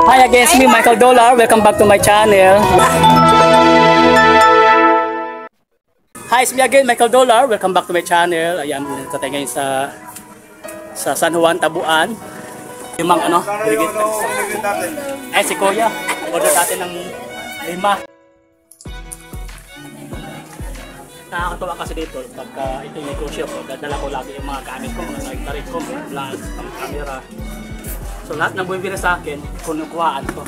Hi again, it's me, Michael Dollar. Welcome back to my channel. Hi, it's me again, Michael Dollar. Welcome back to my channel. Ayan, nandito tayo ngayon sa San Juan, Tabuan. Yung mga ano, ay si Kuya. Order natin ng 5. Nakakatawa kasi dito pagka ito yung negosyo ko, dadala ko lagi yung mga gamit ko, mga nagtarik ko, mga vlogs, mga camera. So lahat ng bumibili sa akin, kunukuhaan ko.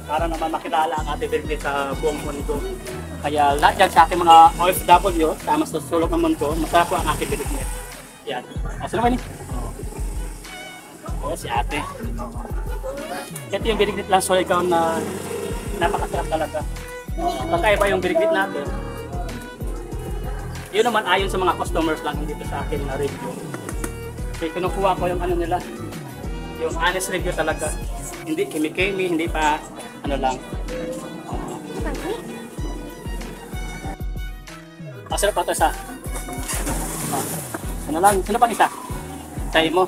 Para naman makilala ang ating birthday sa buong mundo. Kaya lahat yan sa aking mga OFW, tama sa sulok ng mundo, masarap ko ang aking birthday. Yan. Asa naman eh? Oo, si ate. Ito yung birthday lang, so ikaw na napakasarap talaga. Kakaiba yung birigit natin. Yun naman ayon sa mga customers lang, hindi to sa akin na review. Kasi kinukuha ko yung ano nila, yung honest review talaga. Hindi kimi-kimi, hindi pa ano lang. Masarap pa ito isa. Ano lang, sino pang isa? Tayo mo.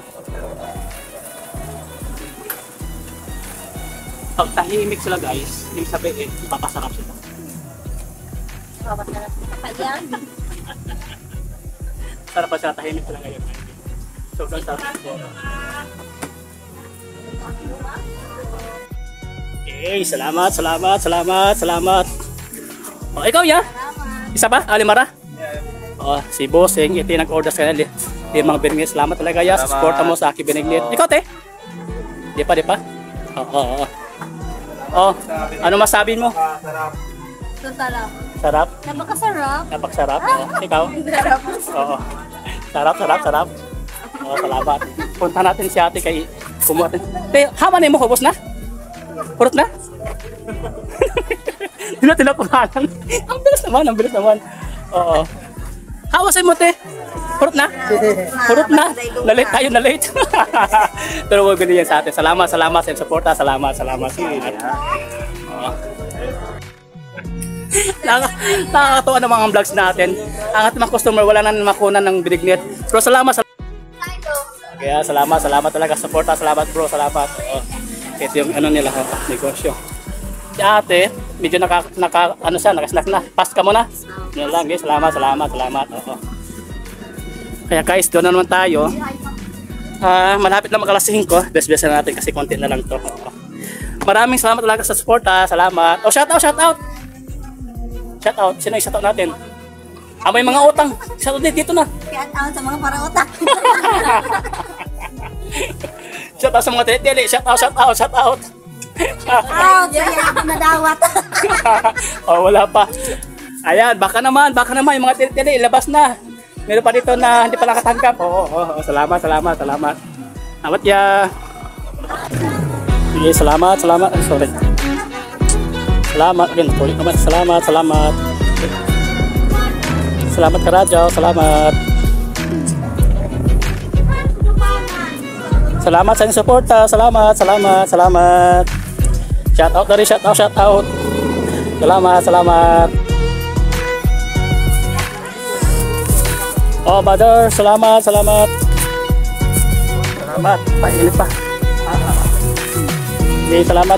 Pag tahimik sila guys, hindi sabihin, papasarap sila. Papasarap pa yan. Sarap pa sila, tahimik sila ngayon. Sobrang sarap. Okay, salamat. O, ikaw ya? Isa pa? Alimara? O, si Bossing, ito yung nag-order sa kanila. Limang binigit. Salamat talaga ya, sa support mo sa aking binigit. Ikaw te? Di pa? Oo. Oh, ano masabi mo? Sarap. Sarap? Napakasarap. Napakasarap? Oh, ikaw? Sarap. Oo. Sarap. Oh, salamat. Punta natin si ate kay kumuha natin. Te, haman mo, hubos na? Purot na? Tila-kumahan. Ang bilis naman. Oo. Hawasin mo, te. Purot na? Purot na. Na-late tayo, na-late. Pero huwag ganyan sa atin. Salamat sa support. Salamat. Nakakatawa ng mga vlogs natin. Ang ating mga customer, wala na makunan ng binignet. Pero salamat. Kaya salamat talaga. Support. Salamat bro, salamat. Ito yung ano nila, negosyo. Si ate, medyo naka-snack na. Pass ka muna. Yan lang guys, salamat. Kaya guys, doon na naman tayo. Malapit na mag-alas 5. Best na natin kasi konti na lang to. Maraming salamat talaga sa support. Salamat. Oh, shout out. Sino yung shout out natin? May mga utang. Shout out dito na. Shout out sa mga para utang. Shout out sa mga tele. Shout out. Out, kaya nadawat. Oh, wala pa. Ayan, baka naman yung mga tele ilabas na. Meron pa dito na hindi pa nakatangkap. Oo, salamat. Salamat ya. Sige, salamat. Sorry. Salamat again. Ulit naman. Salamat. Salamat ka Radyo. Salamat sa inyong suporta. Salamat. Shout out. Salamat. Oh, brother, salamat. Painit pa. Okay, salamat.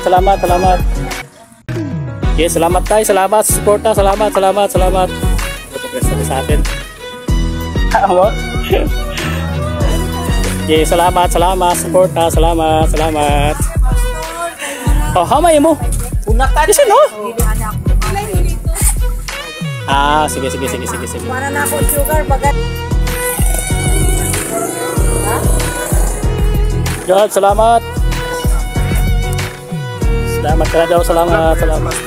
Okay, salamat tayo. Salamat sa suporta. Salamat. Ito sa atin. Okay, salamat. Suporta. Salamat. Oh, hamay mo. Unak ka din, no? Sige. Para na ako sugar bagat. God, salamat. Salamat ka daw, salamat. Salamat.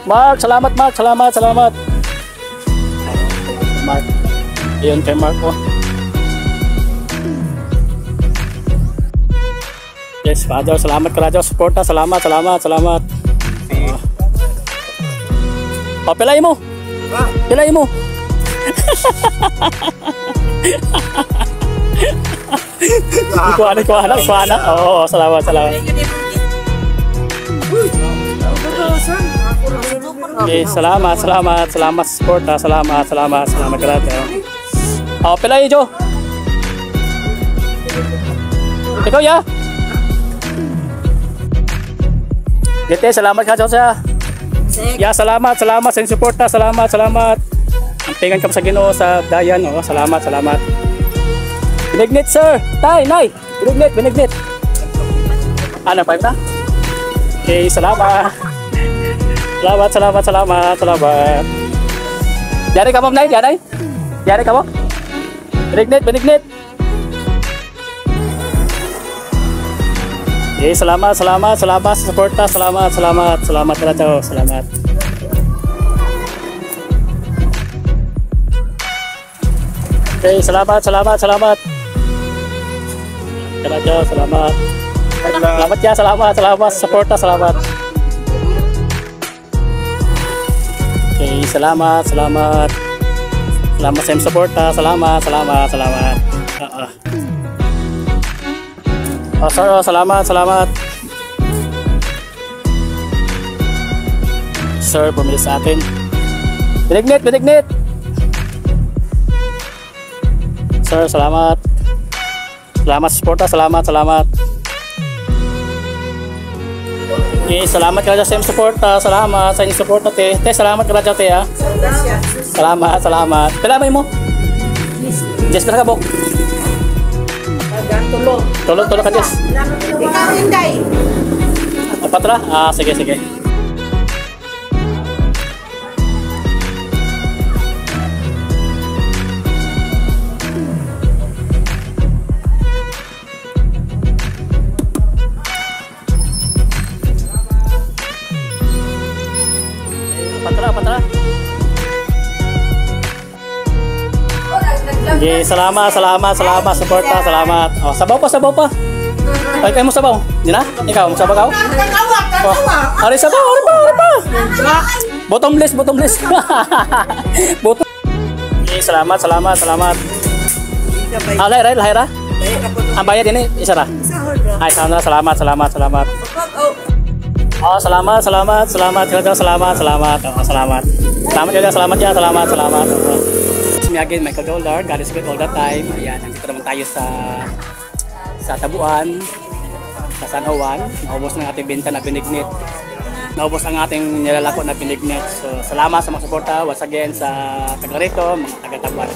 Mark, salamat. Mark. Ayun kay Mark ko. Yes, Father, salamat ka radyo, suporta, salamat. Pilay mo. Ikuha na. Oo, salamat. Okay, salamat support, salamat grabe. Oh, pila yun, Jo. Ikaw, ya. Dito, salamat ka, Jo, siya. Ya, salamat sa inyong suporta. Salamat. Ang pingan ka sa Ginoo sa Dayan. Oh, salamat. Binignit, sir. Tay, nay. Binignit. Ano, pa ito? Okay, salamat. Salamat. Yari ka mo, nay? Yari ka mo? Binignit. Okay, salamat sa suporta. Salamat ka na, Jo. Salamat. Okay, salamat. Kaya, Jo, salamat. Salamat ya, salamat sa suporta, salamat. Okay, salamat. Salamat sa iyong suporta, salamat. Oh, sir, salamat. Sir, bumili sa atin. Binignit. Sir, salamat. Salamat sa suporta, salamat. Okay, salamat ka na sa inyong suporta, salamat sa inyong suporta, te. Te, salamat ka na dyan, te, ha. Salamat. Pila mo? Jess, pila ka, Bok? Tulog ka, Jess. Ikaw, Inday. Patra? Sige. Patra. Okay, salamat, suporta, salamat. Oh, sabaw pa. Ay, kayo mo sabaw. Di na? Ikaw, mo sabaw ka? Oh, ari sabaw pa. Bottomless. Okay, salamat. Lahira. Ang bayad ini, isa ra. Ay, salamat. Oh, salamat. Salamat. Oh, salamat. Salamat. Me again, Michael Dollar. God is good all the time. Ayan, nandito naman tayo sa Tabuan, sa San Juan. Naubos ng ating benta na binignit. Naubos ang ating nilalako na binignit. So, salamat sa mga suporta. Once again sa taga-rito, mga taga-Tabuan.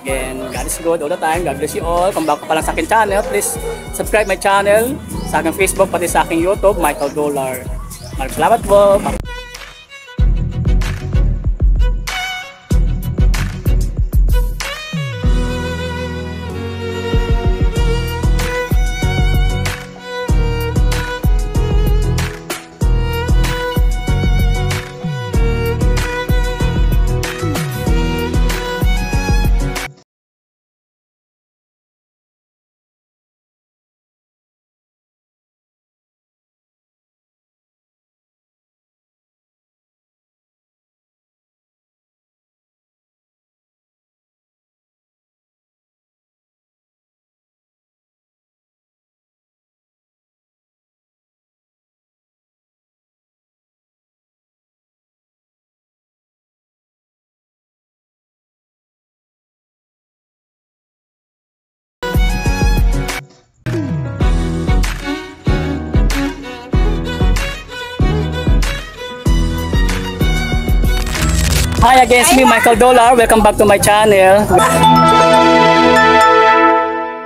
Again, God is good all the time. God bless you all. Kung bago pa lang sa aking channel, please subscribe my channel. Sa aking Facebook, pati sa aking YouTube, Michael Dollar. Maraming salamat po. Hi again, it's me Michael Dollar. Welcome back to my channel.